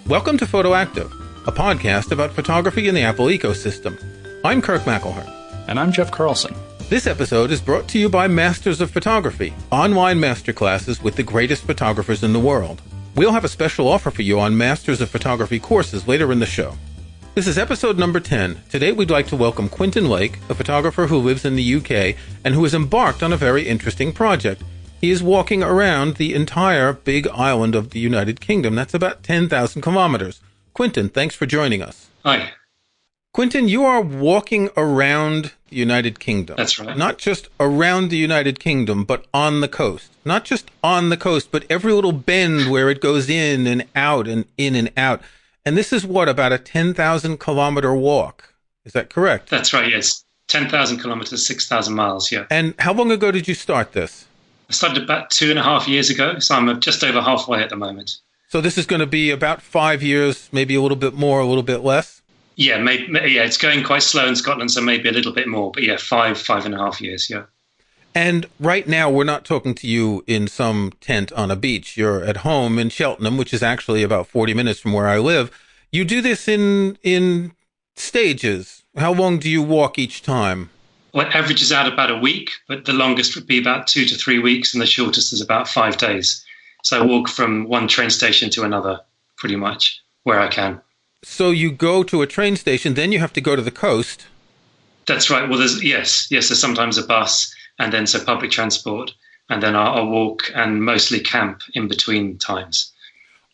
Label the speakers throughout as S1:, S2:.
S1: Welcome to Photoactive, a podcast about photography in the Apple ecosystem. I'm Kirk McElhearn.
S2: And I'm Jeff Carlson.
S1: This episode is brought to you by Masters of Photography, online masterclasses with the greatest photographers in the world. We'll have a special offer for you on Masters of Photography courses later in the show. This is episode number 10. Today we'd like to welcome Quintin Lake, a photographer who lives in the UK and who has embarked on a very interesting project. He is walking around the entire big island of the United Kingdom. That's about 10,000 kilometers. Quintin, thanks for joining us.
S3: Hi.
S1: Quintin, you are walking around the United Kingdom.
S3: That's right.
S1: Not just around the United Kingdom, but on the coast. Not just on the coast, but every little bend where it goes in and out and in and out. And this is what, about a 10,000 kilometer walk? Is that correct?
S3: That's right, yes. 10,000 kilometers, 6,000 miles, yeah.
S1: And how long ago did you start this?
S3: I started about 2.5 years ago, so I'm just over halfway at the moment.
S1: So this is going to be about 5 years, maybe a little bit more, a little bit less?
S3: Yeah, it's going quite slow in Scotland, so maybe a little bit more. But yeah, 5.5 years, yeah.
S1: And right now, we're not talking to you in some tent on a beach. You're at home in Cheltenham, which is actually about 40 minutes from where I live. You do this in stages. How long do you walk each time?
S3: Well, it averages out about a week, but the longest would be about 2 to 3 weeks, and the shortest is about 5 days. So I walk from one train station to another, pretty much, where I can.
S1: So you go to a train station, then you have to go to the coast.
S3: That's right. Well, there's sometimes a bus, and then so public transport, and then I'll walk and mostly camp in between times.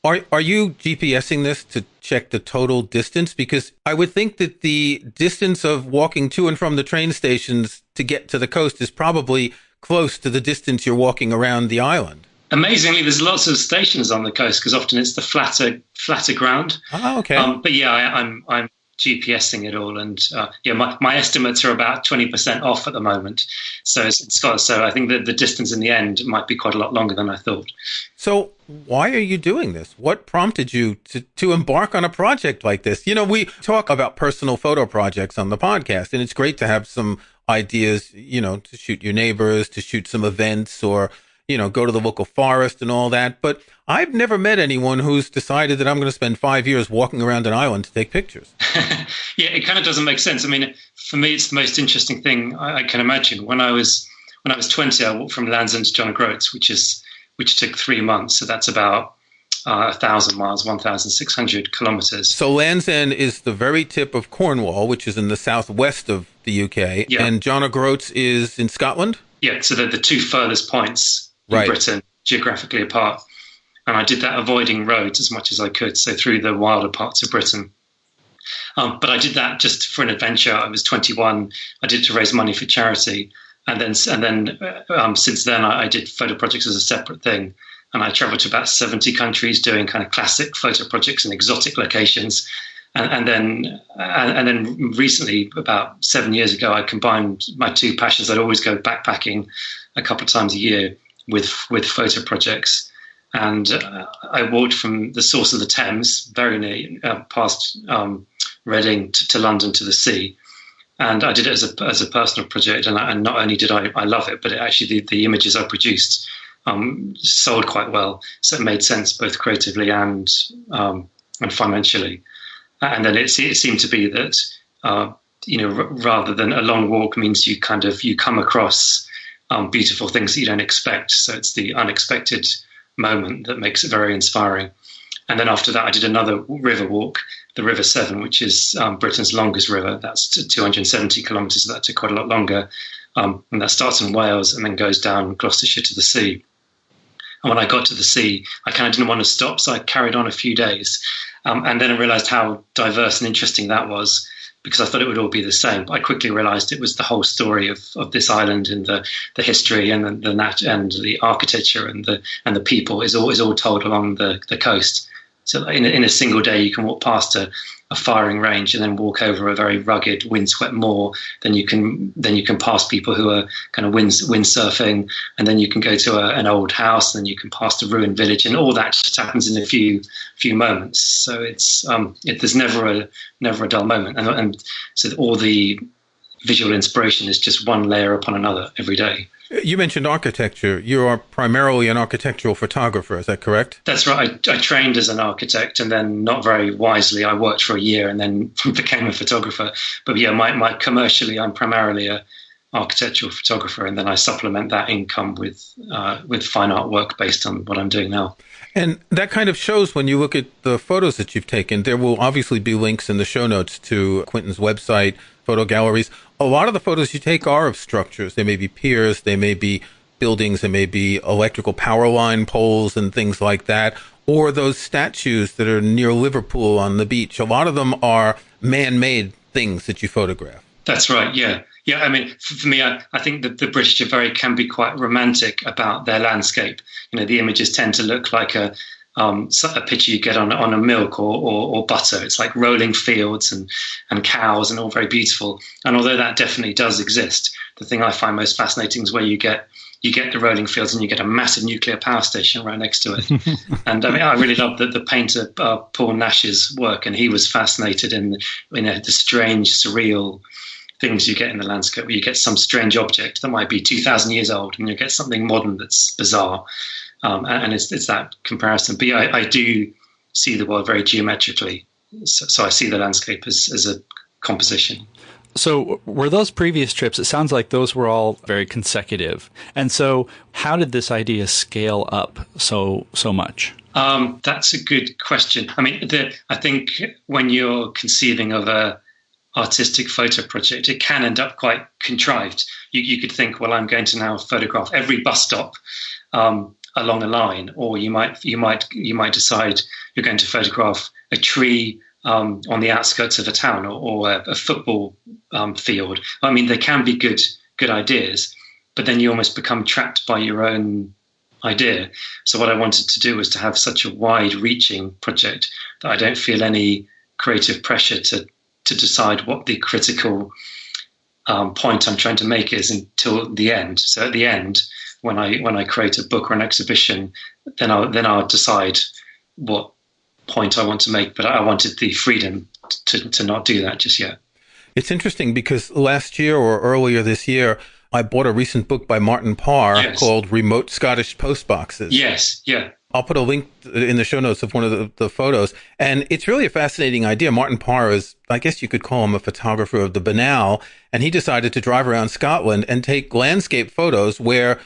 S1: Are you GPSing this to check the total distance? Because I would think that the distance of walking to and from the train stations to get to the coast is probably close to the distance you're walking around the island.
S3: Amazingly, there's lots of stations on the coast because often it's the flatter ground.
S1: Oh, okay.
S3: But yeah, I'm GPSing it all, and my estimates are about 20% off at the moment. So I think that the distance in the end might be quite a lot longer than I thought.
S1: So why are you doing this? What prompted you to embark on a project like this? You know, we talk about personal photo projects on the podcast, and it's great to have some ideas, you know, to shoot your neighbors, to shoot some events, or go to the local forest and all that. But I've never met anyone who's decided that I'm going to spend 5 years walking around an island to take pictures.
S3: Yeah, it kind of doesn't make sense. I mean, for me, it's the most interesting thing I can imagine. When I was 20, I walked from Land's End to John O'Groats, which took 3 months. So that's about 1,000 miles, 1,600 kilometers.
S1: So Land's End is the very tip of Cornwall, which is in the southwest of the UK. Yeah. And John O'Groats is in Scotland? Yeah,
S3: so they're the two furthest points in Britain, geographically apart. And I did that avoiding roads as much as I could, so through the wilder parts of Britain. But I did that just for an adventure. I was 21. I did it to raise money for charity. And then since then, I did photo projects as a separate thing. And I traveled to about 70 countries doing kind of classic photo projects in exotic locations. And then recently, about 7 years ago, I combined my two passions. I'd always go backpacking a couple of times a year with photo projects. And I walked from the source of the Thames, very near, past Reading to London to the sea. And I did it as a personal project. And not only did I love it, but the images I produced sold quite well. So it made sense both creatively and financially. And then it seemed to be that, rather than a long walk means you come across beautiful things that you don't expect. So it's the unexpected moment that makes it very inspiring. And then after that, I did another river walk, the River Severn, which is Britain's longest river. That's 270 kilometres. So that took quite a lot longer. And that starts in Wales and then goes down Gloucestershire to the sea. And when I got to the sea, I kind of didn't want to stop, so I carried on a few days. And then I realised how diverse and interesting that was, because I thought it would all be the same. But I quickly realised it was the whole story of this island, and the history and the architecture and the people is all told along the coast. So in a single day, you can walk past a firing range and then walk over a very rugged, windswept moor. Then you can pass people who are kind of windsurfing, and then you can go to an old house, and then you can pass the ruined village, and all that just happens in a few moments. So there's never a dull moment, and so all the visual inspiration is just one layer upon another every day.
S1: You mentioned architecture. You are primarily an architectural photographer, is that correct?
S3: That's right. I trained as an architect, and then not very wisely, I worked for a year and then became a photographer. But yeah, my commercially, I'm primarily a architectural photographer, and then I supplement that income with fine art work based on what I'm doing now.
S1: And that kind of shows when you look at the photos that you've taken. There will obviously be links in the show notes to Quintin's website, photo galleries. A lot of the photos you take are of structures. They may be piers, they may be buildings, they may be electrical power line poles and things like that, or those statues that are near Liverpool on the beach. A lot of them are man-made things that you photograph.
S3: That's right, yeah. Yeah, I mean, for me, I think that the British can be quite romantic about their landscape. You know, the images tend to look like a picture you get on a milk or butter. It's like rolling fields and cows and all very beautiful. And although that definitely does exist, the thing I find most fascinating is where you get the rolling fields and you get a massive nuclear power station right next to it. And I mean, I really love the painter Paul Nash's work, and he was fascinated in the strange, surreal things you get in the landscape, where you get some strange object that might be 2,000 years old, and you get something modern that's bizarre. And it's that comparison. But yeah, I do see the world very geometrically. So I see the landscape as a composition.
S2: So were those previous trips, it sounds like those were all very consecutive. And so how did this idea scale up so much?
S3: That's a good question. I mean, I think when you're conceiving of a artistic photo project, it can end up quite contrived. You could think, well, I'm going to now photograph every bus stop along a line, or you might decide you're going to photograph a tree on the outskirts of a town, or a football field. I mean, they can be good ideas, but then you almost become trapped by your own idea. So what I wanted to do was to have such a wide-reaching project that I don't feel any creative pressure to decide what the critical point I'm trying to make is until the end. So at the end, when I create a book or an exhibition, then I'll decide what point I want to make. But I wanted the freedom to not do that just yet.
S1: It's interesting because last year or earlier this year, I bought a recent book by Martin Parr called Remote Scottish Postboxes.
S3: Yes, yeah.
S1: I'll put a link in the show notes of one of the photos. And it's really a fascinating idea. Martin Parr is, I guess you could call him a photographer of the banal. And he decided to drive around Scotland and take landscape photos where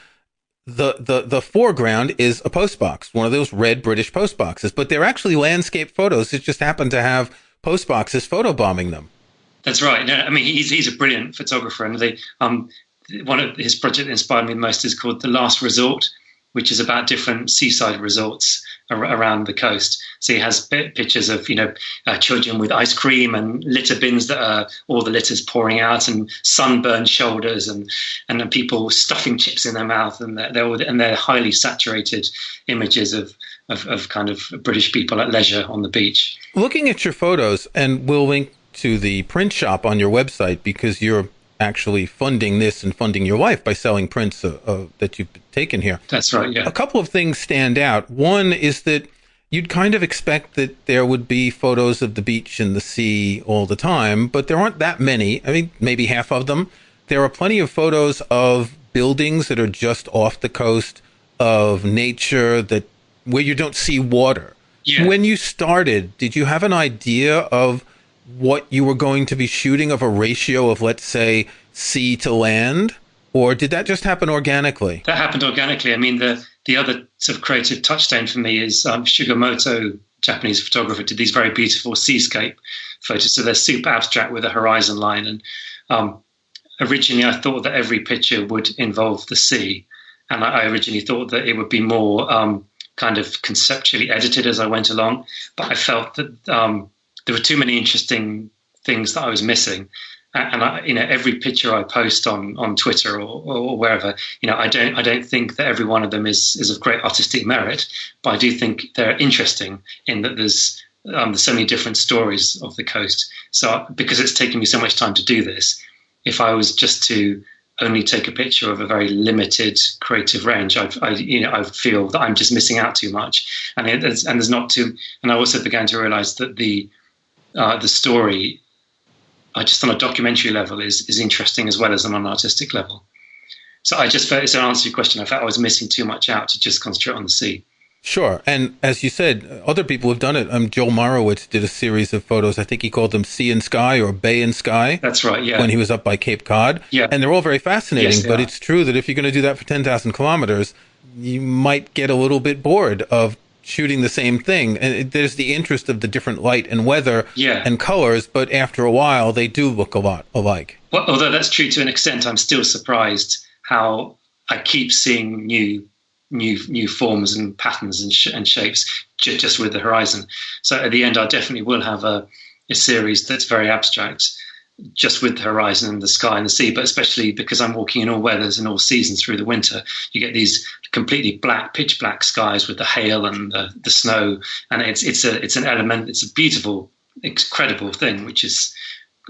S1: the foreground is a postbox, one of those red British postboxes. But they're actually landscape photos. It just happened to have postboxes photobombing them.
S3: That's right. I mean, he's a brilliant photographer. And one of his projects that inspired me the most is called The Last Resort, which is about different seaside resorts around the coast. So he has pictures of, children with ice cream and litter bins that are all the litters pouring out, and sunburned shoulders, and then people stuffing chips in their mouth, and they're highly saturated images of kind of British people at leisure on the beach. Looking at your photos, and we'll link to the print shop on your website because you're actually funding this and funding your life by selling prints that you've taken here. That's right, yeah. A couple of things stand out. One is that you'd kind of expect that there would be photos of the beach and the sea all the time, but there aren't that many. I mean, maybe half of them. There are plenty of photos of buildings that are just off the coast, of nature where you don't see water. Yeah. When you started, did you have an idea of what you were going to be shooting, of a ratio of, let's say, sea to land? Or did that just happen organically? That happened organically. I mean, the other sort of creative touchstone for me is Shigemoto, Japanese photographer, did these very beautiful seascape photos. So they're super abstract with a horizon line. And originally I thought that every picture would involve the sea. And I originally thought that it would be more kind of conceptually edited as I went along. But I felt that there were too many interesting things that I was missing. And every picture I post on Twitter or wherever, I don't think that every one of them is of great artistic merit, but I do think they're interesting in that there's so many different stories of the coast. So because it's taken me so much time to do this, if I was just to only take a picture of a very limited creative range, I feel that I'm just missing out too much. And there's not too. And I also began to realize that the story just on a documentary level is interesting as well as on an artistic level. So I just felt, to answer your question, I felt I was missing too much out to just concentrate on the sea.
S1: Sure. And as you said, other people have done it. Joel Morowitz did a series of photos. I think he called them Sea and Sky or Bay and Sky.
S3: That's right, yeah.
S1: When he was up by Cape Cod.
S3: Yeah.
S1: And they're all very fascinating.
S3: Yes,
S1: but it's true that if you're going to do that for 10,000 kilometers, you might get a little bit bored of shooting the same thing. And there's the interest of the different light and weather and colors. But after a while, they do look a lot alike.
S3: Well, although that's true to an extent, I'm still surprised how I keep seeing new forms and patterns and shapes just with the horizon. So at the end, I definitely will have a series that's very abstract, just with the horizon and the sky and the sea, but especially because I'm walking in all weathers and all seasons through the winter, you get these completely black, pitch black skies with the hail and the snow. And it's an element, it's a beautiful, incredible thing, which is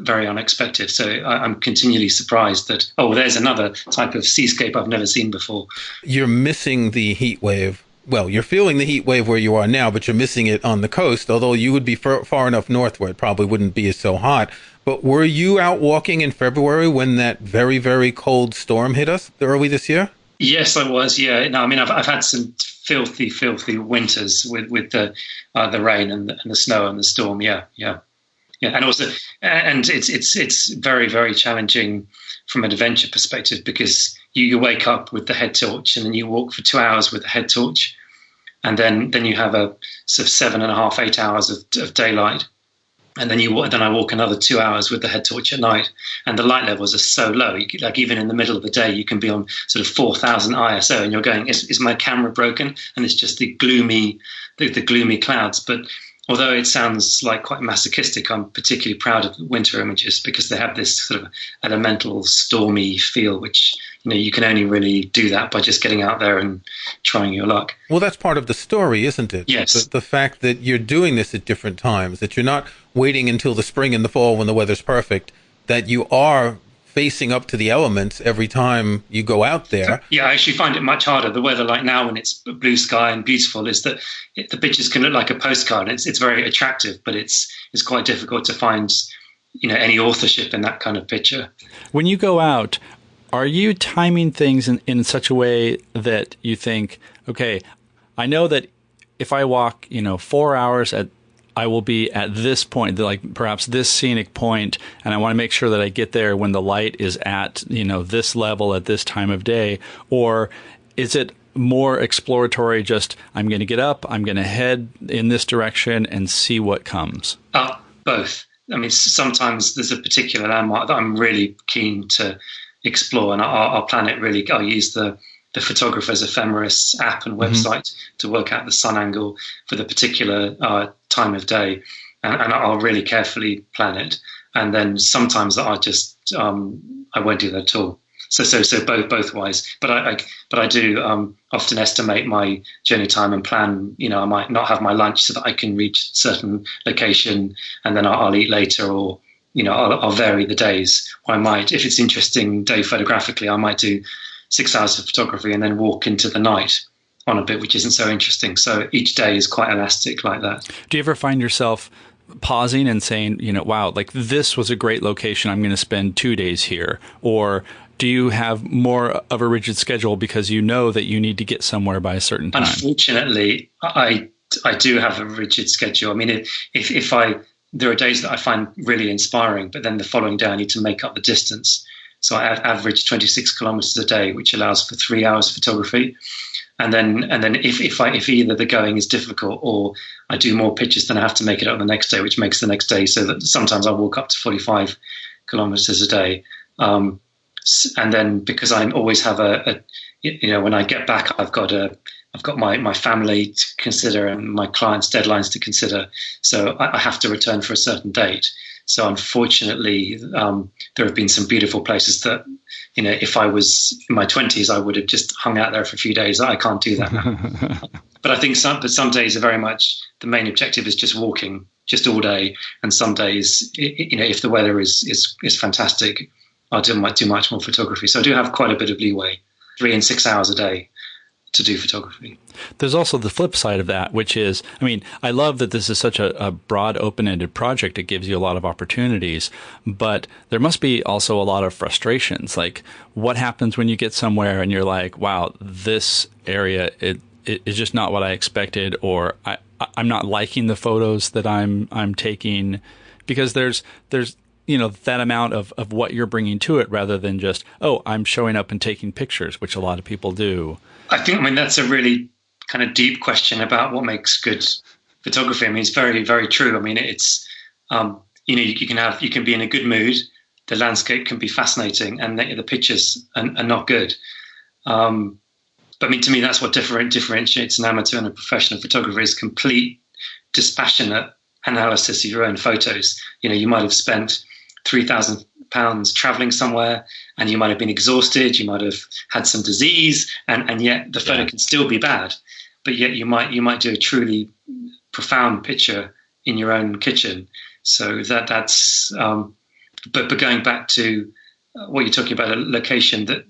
S3: very unexpected. So I'm continually surprised that, there's another type of seascape I've never seen before.
S1: You're missing the heat wave. Well, you're feeling the heat wave where you are now, but you're missing it on the coast, although you would be far enough north where it probably wouldn't be so hot. But were you out walking in February when that very, very cold storm hit us early this year?
S3: Yes, I was. Yeah. No, I mean, I've had some filthy winters with the rain and the snow and the storm. Yeah. Yeah, and also, and it's very, very challenging from an adventure perspective, because you wake up with the head torch and then you walk for 2 hours with the head torch, and then you have a sort of 7.5, 8 hours of daylight, and then I walk another 2 hours with the head torch at night, and the light levels are so low. Like even in the middle of the day, you can be on sort of 4,000 ISO, and you're going, is my camera broken? And it's just the gloomy clouds, but. Although it sounds like quite masochistic, I'm particularly proud of winter images because they have this sort of elemental, stormy feel, which, you can only really do that by just getting out there and trying your luck.
S1: Well, that's part of the story, isn't it?
S3: Yes.
S1: The fact that you're doing this at different times, that you're not waiting until the spring and the fall when the weather's perfect, that you are facing up to the elements every time you go out there.
S3: Yeah, I actually find it much harder. The weather like now when it's blue sky and beautiful is that the pictures can look like a postcard. It's very attractive, but it's quite difficult to find, any authorship in that kind of picture.
S2: When you go out, are you timing things in such a way that you think, okay, I know that if I walk, 4 hours I will be at this point, like perhaps this scenic point, and I want to make sure that I get there when the light is at, this level at this time of day? Or is it more exploratory, just I'm going to get up, I'm going to head in this direction and see what comes?
S3: Both. I mean, sometimes there's a particular landmark that I'm really keen to explore, and I'll plan it really. I'll use the Photographer's Ephemeris app and website to work out the sun angle for the particular time of day, and I'll really carefully plan it. And then sometimes I just I won't do that at all. So both wise. But I do often estimate my journey time and plan. I might not have my lunch so that I can reach a certain location, and then I'll eat later, or I'll vary the days. Or I might, if it's interesting day photographically, I might do 6 hours of photography and then walk into the night on a bit which isn't so interesting. So each day is quite elastic like that.
S2: Do you ever find yourself pausing and saying, wow, like this was a great location, I'm going to spend 2 days here? Or do you have more of a rigid schedule because you know that you need to get somewhere by a certain time?
S3: Unfortunately, I do have a rigid schedule. I mean, if there are days that I find really inspiring, but then the following day I need to make up the distance. So I average 26 kilometers a day, which allows for 3 hours photography. And then if either the going is difficult or I do more pictures, then I have to make it up the next day, which makes the next day so that sometimes I walk up to 45 kilometers a day. And then because I always have when I get back, I've got my family to consider and my clients' deadlines to consider. So I have to return for a certain date. So unfortunately, there have been some beautiful places that, if I was in my 20s, I would have just hung out there for a few days. I can't do that now. But I think some days are very much the main objective is just walking, just all day. And some days, if the weather is fantastic, I'll do much more photography. So I do have quite a bit of leeway, 3 and 6 hours a day to do photography.
S2: There's also the flip side of that, which is, I mean, I love that this is such a broad, open-ended project. It gives you a lot of opportunities, but there must be also a lot of frustrations. Like, what happens when you get somewhere and you're like, wow, this area, it is just not what I expected, or I'm not liking the photos that I'm taking, because there's that amount of what you're bringing to it, rather than just, oh, I'm showing up and taking pictures, which a lot of people do.
S3: I mean, that's a really kind of deep question about what makes good photography. I mean, it's very, very true. I mean, it's, you can be in a good mood. The landscape can be fascinating, and the pictures are not good. But I mean, to me, that's what differentiates an amateur and a professional photographer, is complete dispassionate analysis of your own photos. You might have spent £3,000 traveling somewhere, and you might have been exhausted, you might have had some disease, and yet the photo can still be bad. But yet you might do a truly profound picture in your own kitchen. So that's but going back to what you're talking about, a location, that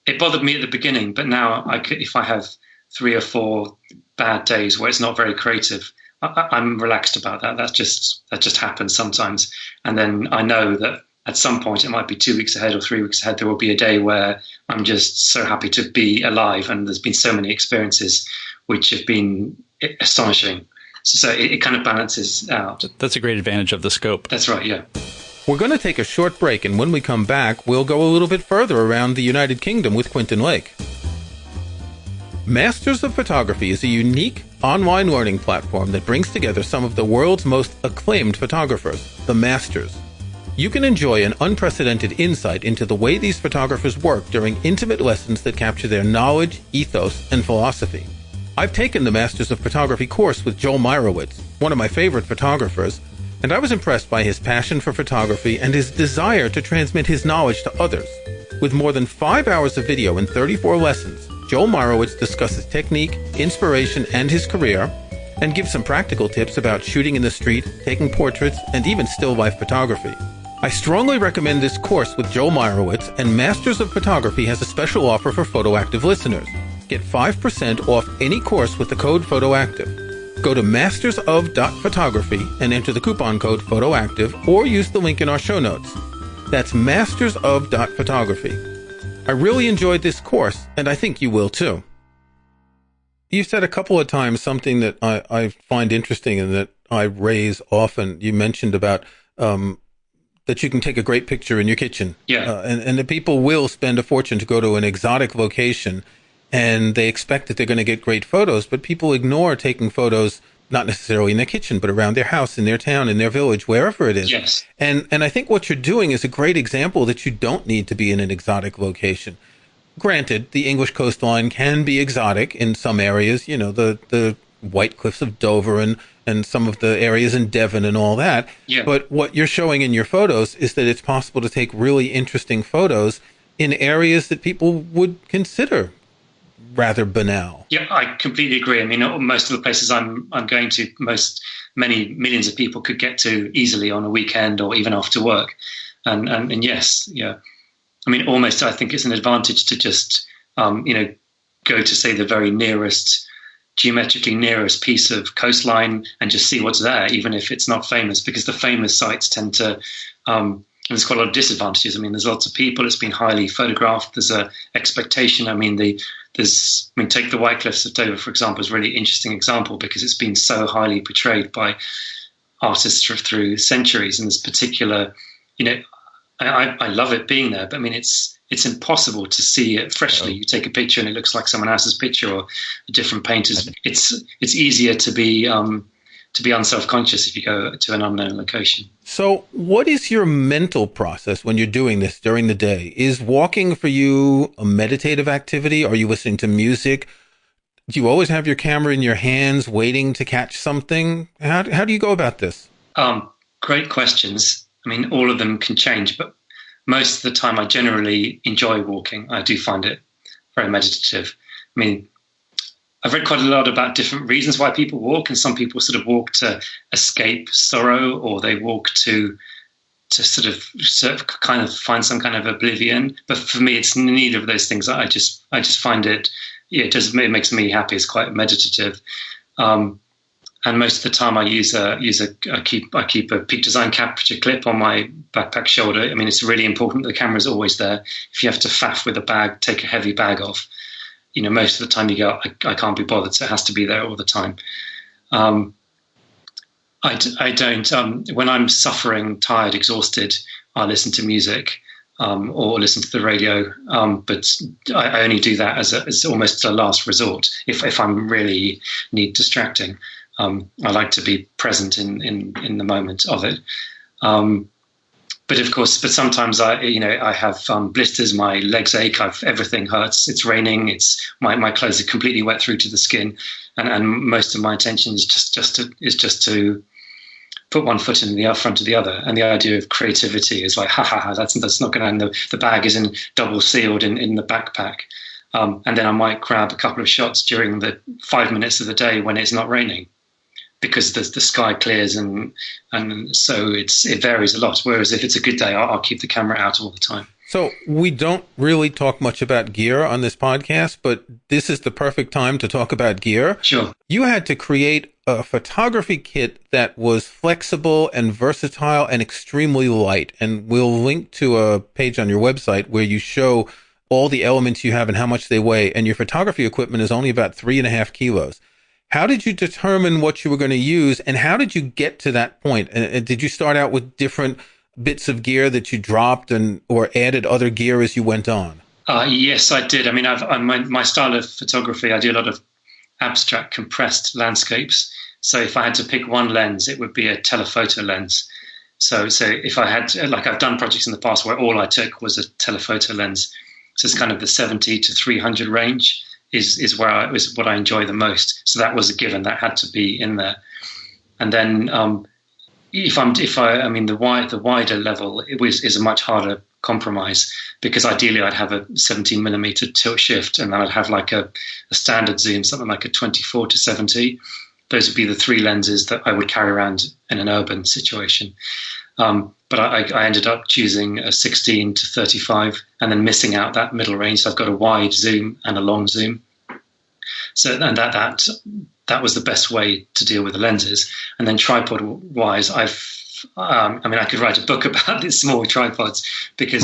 S3: it bothered me at the beginning, but now if I have 3 or 4 bad days where it's not very creative, I'm relaxed about that. That just happens sometimes. And then I know that at some point, it might be 2 weeks ahead or 3 weeks ahead, there will be a day where I'm just so happy to be alive. And there's been so many experiences which have been astonishing. So it kind of balances out.
S2: That's a great advantage of the scope.
S3: That's right, yeah.
S1: We're going to take a short break, and when we come back, we'll go a little bit further around the United Kingdom with Quintin Lake. Masters of Photography is a unique online learning platform that brings together some of the world's most acclaimed photographers, the Masters. You can enjoy an unprecedented insight into the way these photographers work during intimate lessons that capture their knowledge, ethos, and philosophy. I've taken the Masters of Photography course with Joel Meyerowitz, one of my favorite photographers, and I was impressed by his passion for photography and his desire to transmit his knowledge to others. With more than 5 hours of video and 34 lessons, Joel Meyerowitz discusses technique, inspiration, and his career, and gives some practical tips about shooting in the street, taking portraits, and even still life photography. I strongly recommend this course with Joel Meyerowitz, and Masters of Photography has a special offer for PhotoActive listeners. Get 5% off any course with the code PhotoActive. Go to mastersof.photography and enter the coupon code PhotoActive, or use the link in our show notes. That's mastersof.photography. I really enjoyed this course, and I think you will too. You've said a couple of times something that I find interesting and that I raise often. You mentioned about that you can take a great picture in your kitchen.
S3: Yeah.
S1: And the people will spend a fortune to go to an exotic location, and they expect that they're going to get great photos, but people ignore taking photos, not necessarily in their kitchen, but around their house, in their town, in their village, wherever it is.
S3: Yes.
S1: And I think what you're doing is a great example that you don't need to be in an exotic location. Granted, the English coastline can be exotic in some areas, the White Cliffs of Dover and some of the areas in Devon and all that.
S3: Yeah.
S1: But what you're showing in your photos is that it's possible to take really interesting photos in areas that people would consider rather banal.
S3: Yeah, I completely agree. I mean, most of the places I'm going to, many millions of people could get to easily on a weekend or even after work. And yes, yeah. I mean, almost I think it's an advantage to just, go to, say, the very geometrically nearest piece of coastline and just see what's there, even if it's not famous, because the famous sites tend to, there's quite a lot of disadvantages. I mean, there's lots of people, it's been highly photographed, there's a expectation. I mean, take the White Cliffs of Dover, for example, is a really interesting example because it's been so highly portrayed by artists through centuries. And this particular, I love it being there, but I mean, it's impossible to see it freshly. You take a picture and it looks like someone else's picture or a different painter's. It's easier to be unself-conscious if you go to an unknown location.
S1: So what is your mental process when you're doing this during the day? Is walking for you a meditative activity? Are you listening to music? Do you always have your camera in your hands waiting to catch something? How do you go about this?
S3: Great questions. I mean, all of them can change, but most of the time I generally enjoy walking. I do find it very meditative. I mean, I've read quite a lot about different reasons why people walk, and some people sort of walk to escape sorrow, or they walk to sort of kind of find some kind of oblivion. But for me, it's neither of those things. I just find it, it makes me happy. It's quite meditative. And most of the time I keep a peak design capture clip on my backpack shoulder. I mean, it's really important. The camera's always there. If you have to faff with a bag, take a heavy bag off, most of the time you go, I can't be bothered. So it has to be there all the time. I don't, when I'm suffering, tired, exhausted, I listen to music, or listen to the radio. But I only do that as almost a last resort. If I'm really need distracting. I like to be present in the moment of it. But sometimes I have blisters, my legs ache, everything hurts. It's raining. My clothes are completely wet through to the skin, and most of my attention is just to put one foot in the front of the other. And the idea of creativity is like, that's not going to end. The bag is double sealed in the backpack, and then I might grab a couple of shots during the 5 minutes of the day when it's not raining, because the sky clears and so it varies a lot. Whereas if it's a good day, I'll keep the camera out all the time.
S1: So we don't really talk much about gear on this podcast, but this is the perfect time to talk about gear.
S3: Sure.
S1: You had to create a photography kit that was flexible and versatile and extremely light. And we'll link to a page on your website where you show all the elements you have and how much they weigh. And your photography equipment is only about 3.5 kilos. How did you determine what you were going to use, and how did you get to that point? And did you start out with different bits of gear that you dropped or added other gear as you went on?
S3: Yes, I did. I mean, my style of photography, I do a lot of abstract compressed landscapes. So if I had to pick one lens, it would be a telephoto lens. So if I had, I've done projects in the past where all I took was a telephoto lens. So it's kind of the 70 to 300 range. Is what I enjoy the most. So that was a given. That had to be in there. And then the wider level is a much harder compromise, because ideally I'd have a 17 millimeter tilt shift, and then I'd have like a standard zoom, something like a 24 to 70. Those would be the three lenses that I would carry around in an urban situation. But I ended up choosing a 16 to 35 and then missing out that middle range. So I've got a wide zoom and a long zoom. So and that was the best way to deal with the lenses. And then tripod wise, I could write a book about these small tripods, because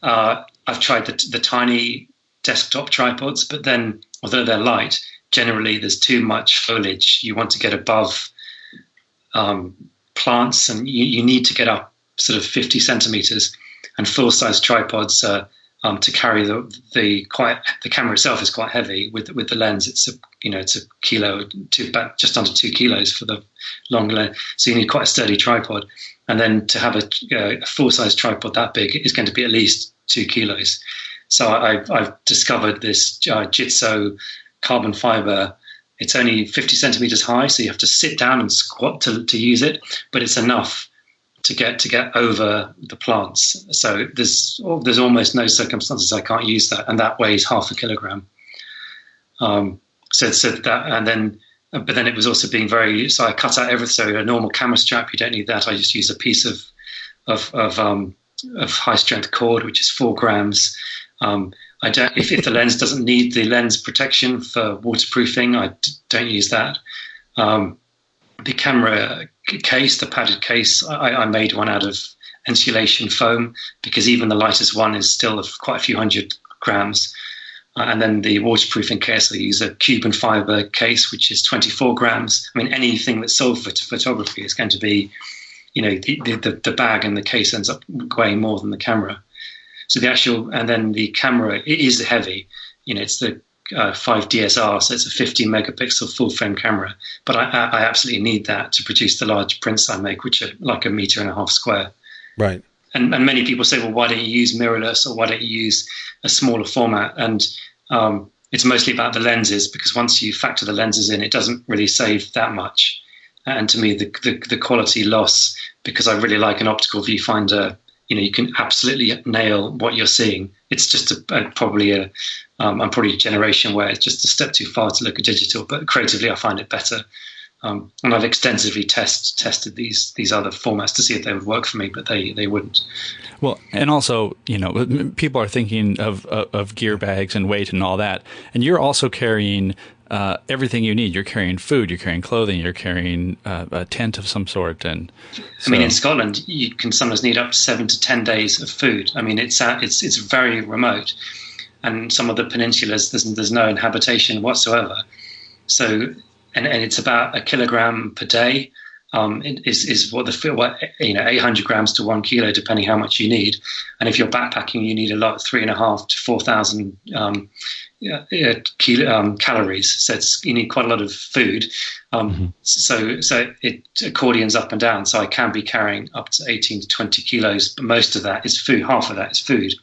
S3: I've tried the tiny desktop tripods, but then although they're light, generally there's too much foliage. You want to get above plants, and you need to get up sort of 50 centimeters, and full-size tripods to carry the camera itself is quite heavy. With the lens, it's a kilo, just under 2 kilos for the long lens. So you need quite a sturdy tripod, and then to have a full-size tripod that big is going to be at least 2 kilos. So I've discovered this Jitso carbon fiber. It's only 50 centimeters high, so you have to sit down and squat to use it, but it's enough to get over the plants. So there's almost no circumstances I can't use that, and that weighs 0.5 kilogram. But then it was also being so I cut out everything. So a normal camera strap, you don't need that. I just use a piece of high strength cord, which is 4 grams. If the lens doesn't need the lens protection for waterproofing, I don't use that. The camera case, the padded case, I made one out of insulation foam, because even the lightest one is still of quite a few hundred grams. And then the waterproofing case, I use a Cuban fiber case, which is 24 grams. I mean, anything that's sold for photography is going to be, the bag and the case ends up weighing more than the camera. So and then the camera, it is heavy. It's the 5 DSR, so it's a 50 megapixel full frame camera. But I absolutely need that to produce the large prints I make, which are like 1.5 meters square.
S1: Right.
S3: And many people say, well, why don't you use mirrorless, or why don't you use a smaller format? And it's mostly about the lenses, because once you factor the lenses in, it doesn't really save that much. And to me, the quality loss, because I really like an optical viewfinder, you can absolutely nail what you're seeing. It's just I'm probably a generation where it's just a step too far to look at digital, but creatively I find it better And I've extensively tested these other formats to see if they would work for me, but they wouldn't.
S2: Well, and also, people are thinking of gear bags and weight and all that, and you're also carrying everything you need. You're carrying food, you're carrying clothing, you're carrying a tent of some sort. And so,
S3: in Scotland, you can sometimes need up to 7 to 10 days of food. It's very remote, and some of the peninsulas there's no habitation whatsoever. So, and it's about a kilogram per day. It is what 800 grams to 1 kilo, depending how much you need. And if you're backpacking, you need a lot, 3,500 to 4,000 calories. So you need quite a lot of food. So it accordions up and down. So I can be carrying up to 18 to 20 kilos, but most of that is food. Half of that is food.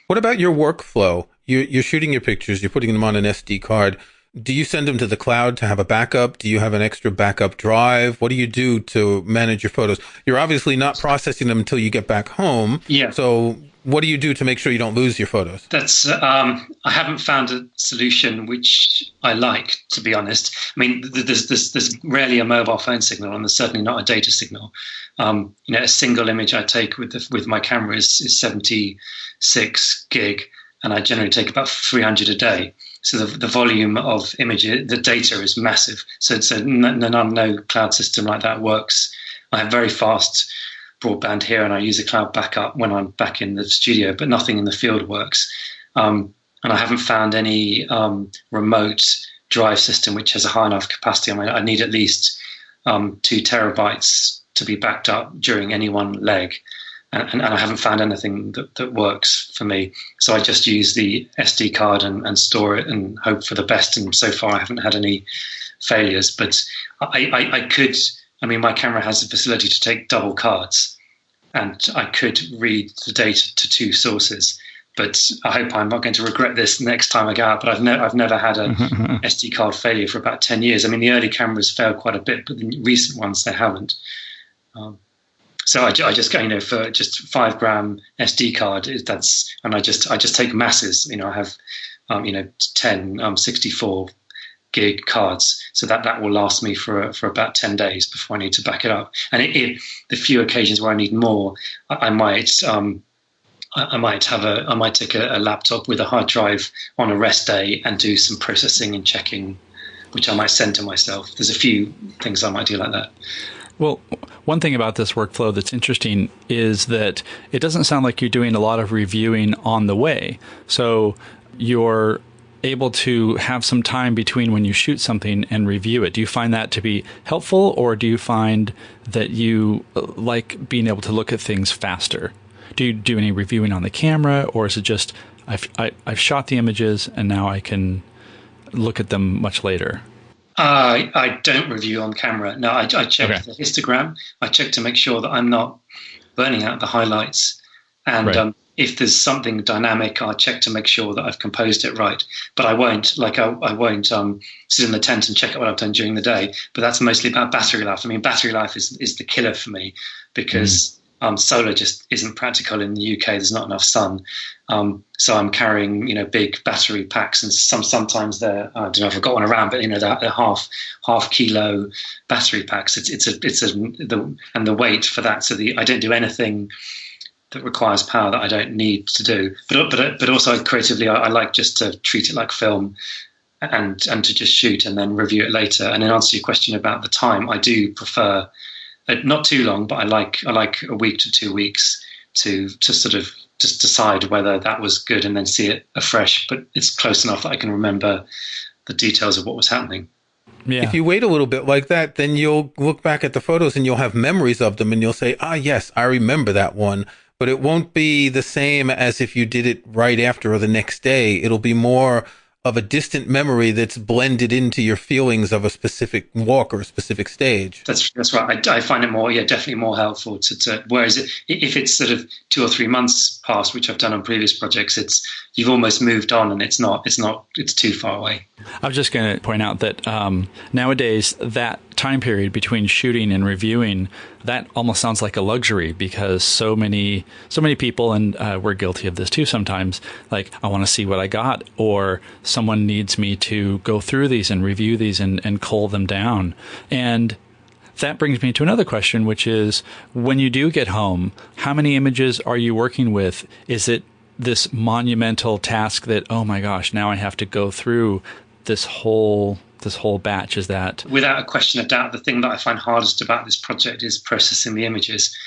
S1: What about your workflow? You're shooting your pictures, you're putting them on an SD card. Do you send them to the cloud to have a backup? Do you have an extra backup drive? What do you do to manage your photos? You're obviously not processing them until you get back home.
S3: Yeah.
S1: So what do you do to make sure you don't lose your photos?
S3: That's I haven't found a solution which I like, to be honest. There's rarely a mobile phone signal, and there's certainly not a data signal. A single image I take with my camera is 76 gig, and I generally take about 300 a day. So the volume of images, the data is massive. So no cloud system like that works. I have very fast broadband here, and I use a cloud backup when I'm back in the studio, but nothing in the field works. And I haven't found any remote drive system which has a high enough capacity. I need at least 2 terabytes to be backed up during any one leg. And I haven't found anything that works for me. So I just use the SD card and store it and hope for the best. And so far I haven't had any failures. But I could, my camera has the facility to take double cards, and I could read the data to 2 sources. But I hope I'm not going to regret this next time I go out. But I've never had a SD card failure for about 10 years. The early cameras failed quite a bit, but the recent ones, they haven't. So I just go, for just 5 gram SD card, and I just take masses. I have, 10 64 gig cards, so that will last me for about 10 days before I need to back it up. And the few occasions where I need more, I might take a laptop with a hard drive on a rest day and do some processing and checking, which I might send to myself. There's a few things I might do like that.
S2: Well, one thing about this workflow that's interesting is that it doesn't sound like you're doing a lot of reviewing on the way. So you're able to have some time between when you shoot something and review it. Do you find that to be helpful, or do you find that you like being able to look at things faster? Do you do any reviewing on the camera, or is it just I've shot the images and now I can look at them much later?
S3: I don't review on camera. No, I check the histogram. I check to make sure that I'm not burning out the highlights. And if there's something dynamic, I'll check to make sure that I've composed it right. But I won't sit in the tent and check out what I've done during the day. But that's mostly about battery life. Battery life is the killer for me, because solar just isn't practical in the UK. There's not enough sun. So I'm carrying, big battery packs, and sometimes they're, I don't know if I've got one around, but they're half kilo battery packs. And the weight for that. So I don't do anything that requires power that I don't need to do. But also creatively, I like just to treat it like film, and to just shoot and then review it later. And then answer your question about the time, I do prefer not too long, but I like a week to 2 weeks to sort of just decide whether that was good and then see it afresh. But it's close enough that I can remember the details of what was happening.
S2: Yeah.
S1: If you wait a little bit like that, then you'll look back at the photos and you'll have memories of them, and you'll say, yes, I remember that one. But it won't be the same as if you did it right after or the next day. It'll be more of a distant memory that's blended into your feelings of a specific walk or a specific stage.
S3: That's right. I find it more, definitely more helpful to whereas if it's sort of 2 or 3 months past, which I've done on previous projects, you've almost moved on, and it's too far away.
S2: I was just going to point out that nowadays that time period between shooting and reviewing, that almost sounds like a luxury, because so many people, and we're guilty of this too sometimes, like, I want to see what I got, or someone needs me to go through these and review these and cull them down. And that brings me to another question, which is, when you do get home, how many images are you working with? Is it this monumental task that, oh my gosh, now I have to go through this whole batch? Is that,
S3: without a question of doubt, the thing that I find hardest about this project is processing the images.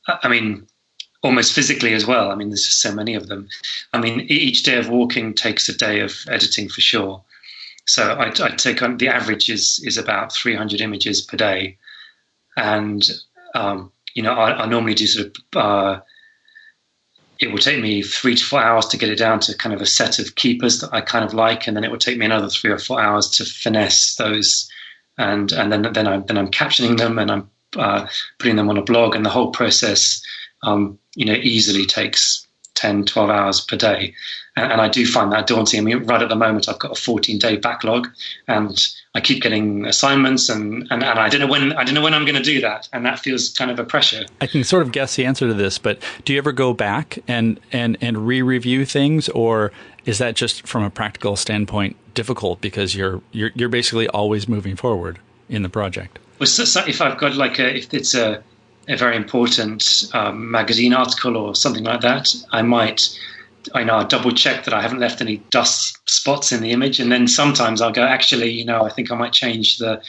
S3: I mean, almost physically as well. I mean, there's just so many of them. I mean, each day of walking takes a day of editing for sure. So I take on, the average is about 300 images per day. And, I normally do sort of, it will take me 3 to 4 hours to get it down to kind of a set of keepers that I kind of like, and then it will take me another 3 or 4 hours to finesse those, and then I'm captioning them, and I'm putting them on a blog, and the whole process, easily takes 10, 12 hours per day. And I do find that daunting. I mean, right at the moment, I've got a 14-day backlog, and I keep getting assignments, and I don't know when I'm going to do that, and that feels kind of a pressure.
S2: I can sort of guess the answer to this, but do you ever go back and re-review things, or is that just from a practical standpoint difficult because you're basically always moving forward in the project?
S3: Well, so if I've got if it's a very important magazine article or something like that, I'll double check that I haven't left any dust spots in the image, and then sometimes I'll go, actually, I think I might change the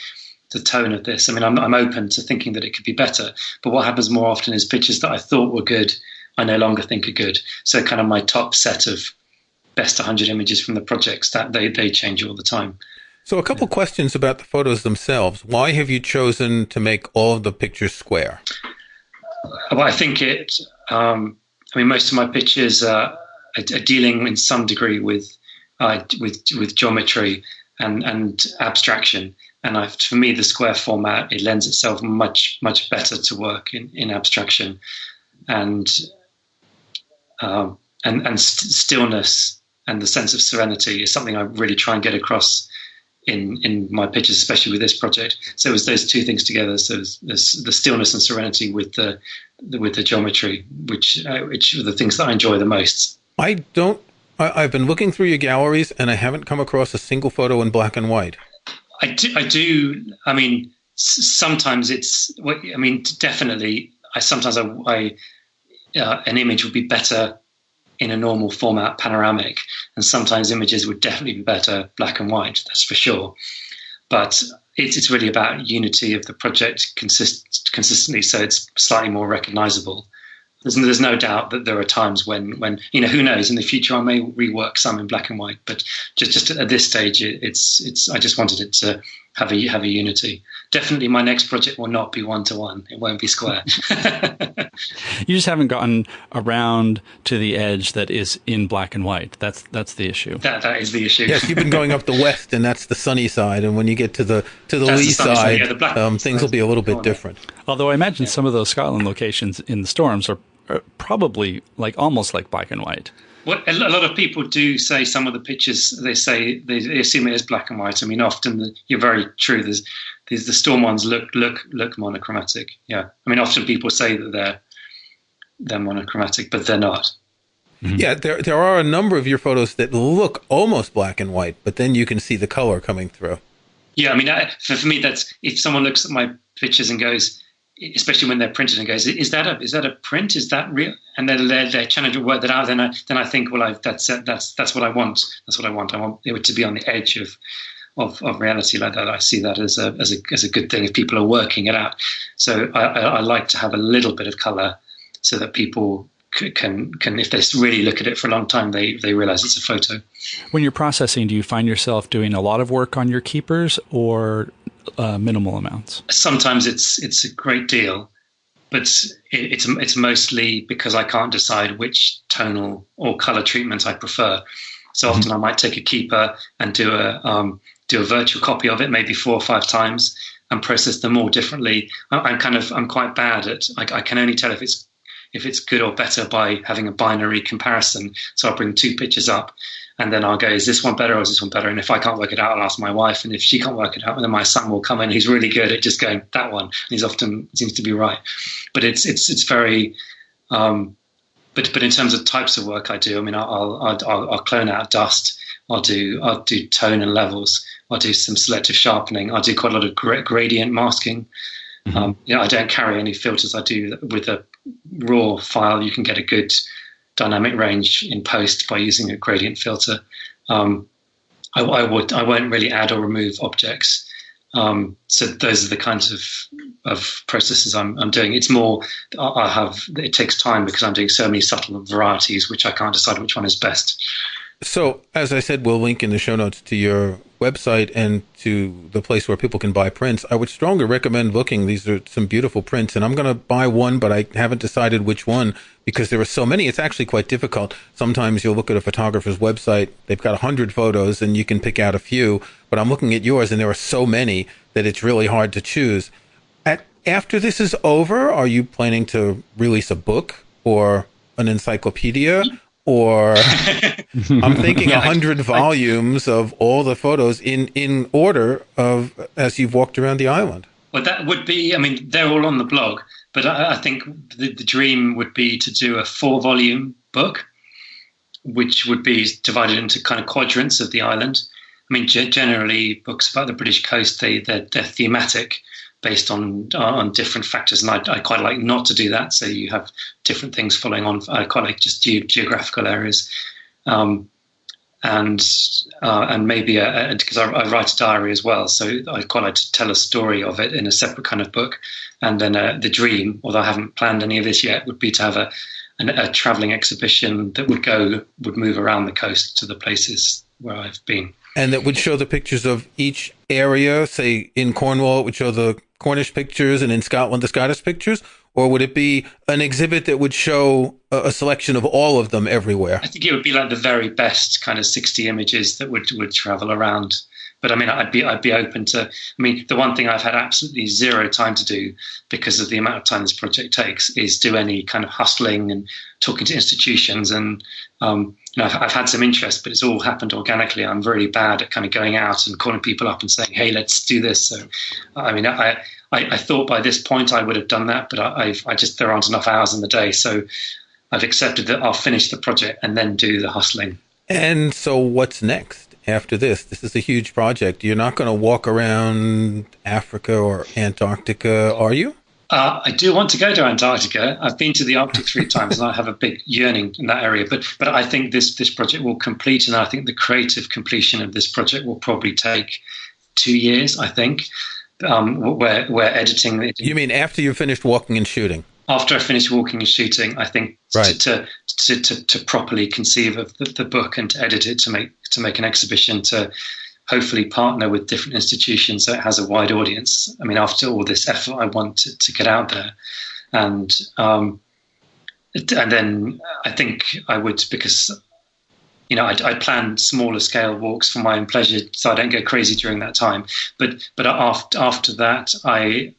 S3: tone of this. I mean, I'm open to thinking that it could be better, but what happens more often is pictures that I thought were good, I no longer think are good. So kind of my top set of best 100 images from the projects, that they change all the time.
S1: So a couple questions about the photos themselves. Why have you chosen to make all of the pictures square?
S3: Well, I think most of my pictures are dealing in some degree with geometry and abstraction, and for me, the square format, it lends itself much better to work in abstraction, and stillness and the sense of serenity is something I really try and get across in my pictures, especially with this project. So it was those two things together. So there's the stillness and serenity with the geometry, which are the things that I enjoy the most.
S1: I've been looking through your galleries, and I haven't come across a single photo in black and white.
S3: I do. I mean, sometimes definitely. Sometimes an image would be better in a normal format, panoramic, and sometimes images would definitely be better black and white. That's for sure. But it's really about unity of the project consistently, so it's slightly more recognizable. There's no doubt that there are times when who knows, in the future I may rework some in black and white, but just at this stage, it's I just wanted it to have a unity. Definitely, my next project will not be 1-to-1. It won't be square.
S2: You just haven't gotten around to the edge that is in black and white. That's the issue. That
S3: is the issue.
S1: Yes, you've been going up the west, and that's the sunny side. And when you get to the lee side, things will be a little bit different.
S2: Although I imagine some of those Scotland locations in the storms are probably almost like black and white.
S3: Well, a lot of people do say some of the pictures, they say they assume it is black and white. I mean, often you're very true. The storm ones look monochromatic. Yeah, I mean, often people say that they're monochromatic, but they're not.
S1: Mm-hmm. Yeah, there are a number of your photos that look almost black and white, but then you can see the color coming through.
S3: Yeah, I mean, for me, that's if someone looks at my pictures and goes, especially when they're printed, and goes, "Is that a print? Is that real?" And then they're trying to work that out. Then I think, well, that's what I want. That's what I want. I want it to be on the edge of reality like that. I see that as a good thing if people are working it out. So I like to have a little bit of color so that people can if they really look at it for a long time, they realize it's a photo.
S2: When you're processing, do you find yourself doing a lot of work on your keepers or minimal amounts?
S3: Sometimes it's a great deal, but it's mostly because I can't decide which tonal or color treatment I prefer. So often I might take a keeper and do a virtual copy of it, maybe 4 or 5 times, and process them all differently. I'm quite bad at. I can only tell if it's good or better by having a binary comparison. So I'll bring 2 pictures up, And then I'll go, is this one better or is this one better? And if I can't work it out, I'll ask my wife. And if she can't work it out, then my son will come in. He's really good at just going, that one. And he's often seems to be right. But it's very, but in terms of types of work I do, I mean, I'll clone out dust. I'll do tone and levels. I'll do some selective sharpening. I'll do quite a lot of gradient masking. Mm-hmm. I don't carry any filters. I do with a raw file. You can get a good dynamic range in post by using a gradient filter. I won't really add or remove objects. So those are the kinds of processes I'm doing. It's more it takes time because I'm doing so many subtle varieties, which I can't decide which one is best.
S1: So, as I said, we'll link in the show notes to your website and to the place where people can buy prints. I would strongly recommend looking. These are some beautiful prints, and I'm going to buy one, but I haven't decided which one because there are so many. It's actually quite difficult. Sometimes you'll look at a photographer's website. They've got 100 photos, and you can pick out a few. But I'm looking at yours, and there are so many that it's really hard to choose. After this is over, are you planning to release a book or an encyclopedia? Or I'm thinking 100 volumes of all the photos in order of as you've walked around the island.
S3: Well, that would be, I mean, they're all on the blog, but I think the dream would be to do a 4-volume book, which would be divided into kind of quadrants of the island. I mean, generally books about the British coast, they're thematic, based on different factors, and I quite like not to do that. So you have different things following on. I quite like just geographical areas, and maybe because I write a diary as well. So I quite like to tell a story of it in a separate kind of book. And then the dream, although I haven't planned any of this yet, would be to have a traveling exhibition that would move around the coast to the places where I've been.
S1: And that would show the pictures of each area. Say in Cornwall, it would show the Cornish pictures, and in Scotland, the Scottish pictures? Or would it be an exhibit that would show a selection of all of them everywhere?
S3: I think it would be like the very best kind of 60 images that would travel around. But I mean, I'd be open to. I mean, the one thing I've had absolutely zero time to do because of the amount of time this project takes is do any kind of hustling and talking to institutions. And I've had some interest, but it's all happened organically. I'm really bad at kind of going out and calling people up and saying, "Hey, let's do this." So, I mean, I thought by this point I would have done that, but I just there aren't enough hours in the day. So I've accepted that I'll finish the project and then do the hustling.
S1: And so, what's next? After this is a huge project. You're not going to walk around Africa or Antarctica, are you?
S3: I do want to go to Antarctica. I've been to the Arctic 3 times, and I have a big yearning in that area. But I think this project will complete, and I think the creative completion of this project will probably take 2 years. I think we're editing it.
S1: You mean after you've finished walking and shooting?
S3: After I finish walking and shooting, I think
S1: right.
S3: to properly conceive of the book and to edit it, to make an exhibition, to hopefully partner with different institutions so it has a wide audience. I mean, after all this effort, I want to get out there, and then I think I would, because I plan smaller scale walks for my own pleasure, so I don't go crazy during that time. But after that, I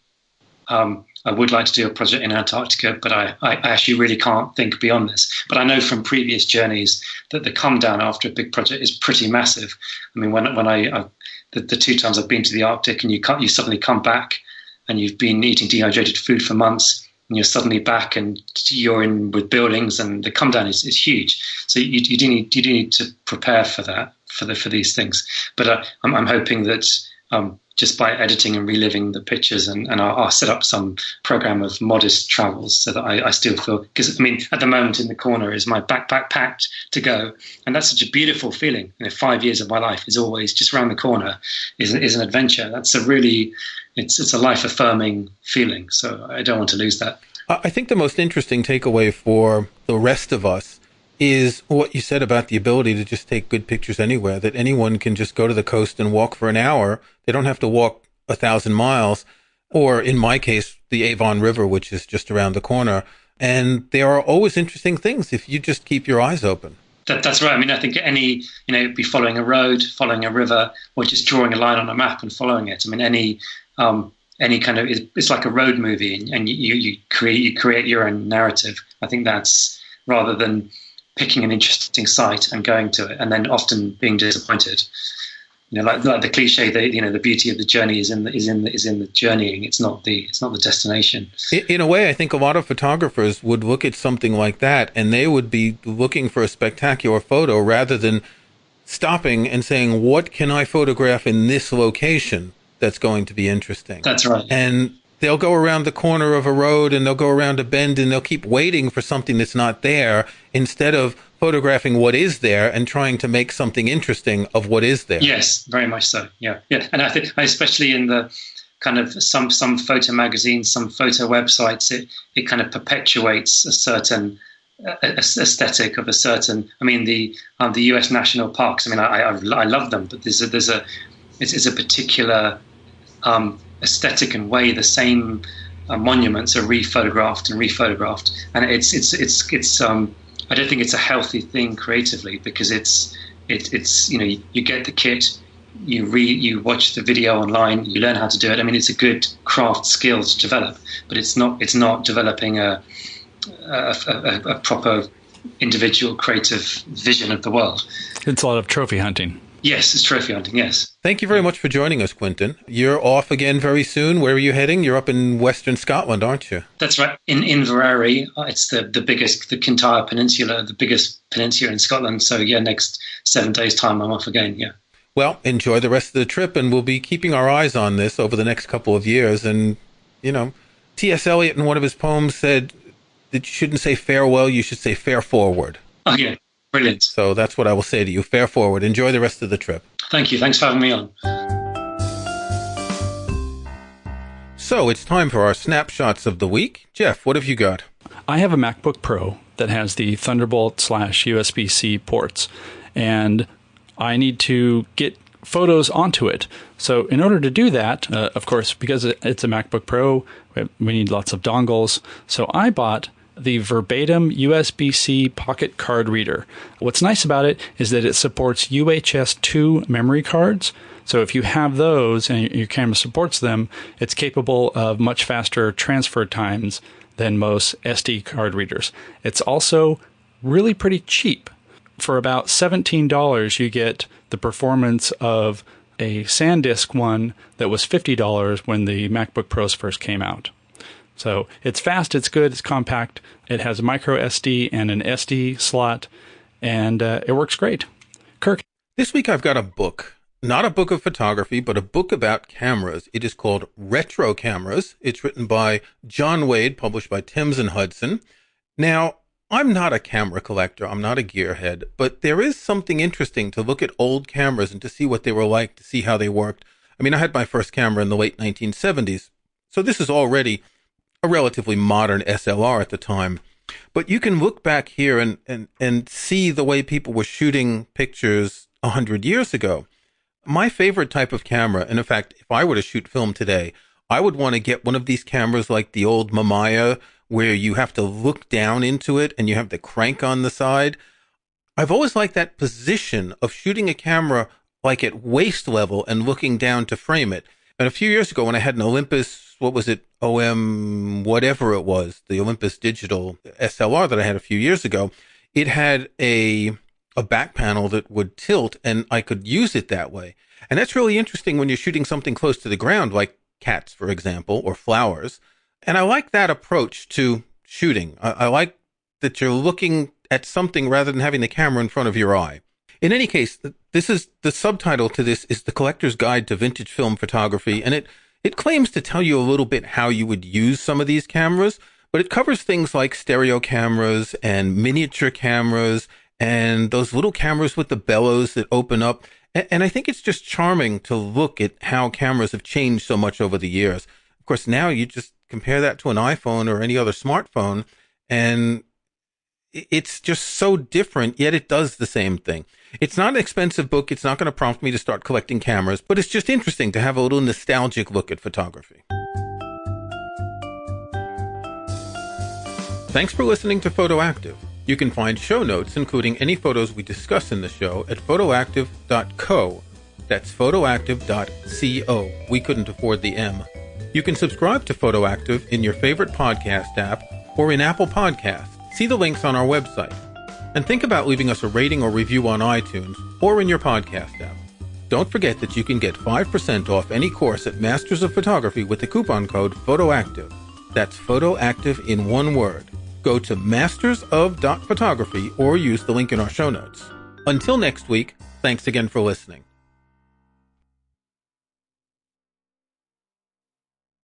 S3: would like to do a project in Antarctica, but I actually really can't think beyond this. But I know from previous journeys that the come down after a big project is pretty massive. I mean, when the 2 times I've been to the Arctic, and you suddenly come back and you've been eating dehydrated food for months, and you're suddenly back and you're in with buildings, and the come down is huge. So you do need to prepare for that, for these things. But I'm hoping that just by editing and reliving the pictures, and I'll set up some program of modest travels so that I still feel, because I mean, at the moment in the corner is my backpack packed to go, and that's such a beautiful feeling. 5 years of my life is always just around the corner is an adventure. That's it's a life affirming feeling. So I don't want to lose that.
S1: I think the most interesting takeaway for the rest of us is what you said about the ability to just take good pictures anywhere, that anyone can just go to the coast and walk for an hour. They don't have to walk 1,000 miles, or in my case, the Avon River, which is just around the corner. And there are always interesting things if you just keep your eyes open.
S3: That's right. I mean, I think be following a road, following a river, or just drawing a line on a map and following it. I mean, any kind of, it's like a road movie, and you create your own narrative. I think that's, rather than picking an interesting site and going to it, and then often being disappointed. Like the cliche that the beauty of the journey is in the journeying. It's not the destination.
S1: In a way, I think a lot of photographers would look at something like that, and they would be looking for a spectacular photo rather than stopping and saying, "What can I photograph in this location that's going to be interesting?"
S3: That's right.
S1: And they'll go around the corner of a road, and they'll go around a bend, and they'll keep waiting for something that's not there instead of photographing what is there and trying to make something interesting of what is there.
S3: Yes, very much so. Yeah. And I think, especially in the kind of some photo magazines, some photo websites, it kind of perpetuates a certain aesthetic of a certain. I mean, the U.S. national parks. I mean, I love them, but it's a particular aesthetic and way the same monuments are rephotographed, and it's I don't think it's a healthy thing creatively, because it's you get the kit, you watch the video online, you learn how to do it. I mean, it's a good craft skill to develop, but it's not developing a proper individual creative vision of the world.
S2: It's a lot of trophy hunting.
S3: Yes, it's trophy hunting, yes.
S1: Thank you very much for joining us, Quintin. You're off again very soon. Where are you heading? You're up in Western Scotland, aren't you?
S3: That's right. In Inverary. It's the biggest, the Kintyre Peninsula, the biggest peninsula in Scotland. So, yeah, next 7 days' time, I'm off again, yeah.
S1: Well, enjoy the rest of the trip, and we'll be keeping our eyes on this over the next couple of years. And, T.S. Eliot in one of his poems said that you shouldn't say farewell, you should say fare forward.
S3: Oh, yeah. Brilliant.
S1: So that's what I will say to you. Fare forward. Enjoy the rest of the trip.
S3: Thank you. Thanks for having me on.
S1: So it's time for our snapshots of the week. Jeff, what have you got?
S2: I have a MacBook Pro that has the Thunderbolt/USB-C ports, and I need to get photos onto it. So in order to do that, of course, because it's a MacBook Pro, we need lots of dongles. So I bought the Verbatim USB-C Pocket Card Reader. What's nice about it is that it supports UHS 2 memory cards. So if you have those and your camera supports them, it's capable of much faster transfer times than most SD card readers. It's also really pretty cheap. For about $17, you get the performance of a SanDisk one that was $50 when the MacBook Pros first came out. So it's fast, it's good, it's compact, it has a micro SD and an SD slot, and it works great. Kirk?
S1: This week I've got a book. Not a book of photography, but a book about cameras. It is called Retro Cameras. It's written by John Wade, published by Thames and Hudson. Now, I'm not a camera collector, I'm not a gearhead, but there is something interesting to look at old cameras and to see what they were like, to see how they worked. I mean, I had my first camera in the late 1970s, so this is already a relatively modern SLR at the time. But you can look back here and see the way people were shooting pictures 100 years ago. My favorite type of camera, and in fact, if I were to shoot film today, I would want to get one of these cameras like the old Mamiya, where you have to look down into it and you have the crank on the side. I've always liked that position of shooting a camera like at waist level and looking down to frame it. And a few years ago when I had an Olympus, what was it, OM, whatever it was, the Olympus Digital SLR that I had a few years ago, it had a back panel that would tilt and I could use it that way. And that's really interesting when you're shooting something close to the ground, like cats, for example, or flowers. And I like that approach to shooting. I like that you're looking at something rather than having the camera in front of your eye. In any case, this is the subtitle to this is The Collector's Guide to Vintage Film Photography, and it claims to tell you a little bit how you would use some of these cameras, but it covers things like stereo cameras and miniature cameras and those little cameras with the bellows that open up. And I think it's just charming to look at how cameras have changed so much over the years. Of course, now you just compare that to an iPhone or any other smartphone, and it's just so different, yet it does the same thing. It's not an expensive book. It's not going to prompt me to start collecting cameras, but it's just interesting to have a little nostalgic look at photography. Thanks for listening to Photoactive. You can find show notes, including any photos we discuss in the show, at photoactive.co. That's photoactive.co. We couldn't afford the M. You can subscribe to Photoactive in your favorite podcast app or in Apple Podcasts. See the links on our website. And think about leaving us a rating or review on iTunes or in your podcast app. Don't forget that you can get 5% off any course at Masters of Photography with the coupon code PHOTOACTIVE. That's PHOTOACTIVE in one word. Go to mastersof.photography or use the link in our show notes. Until next week, thanks again for listening.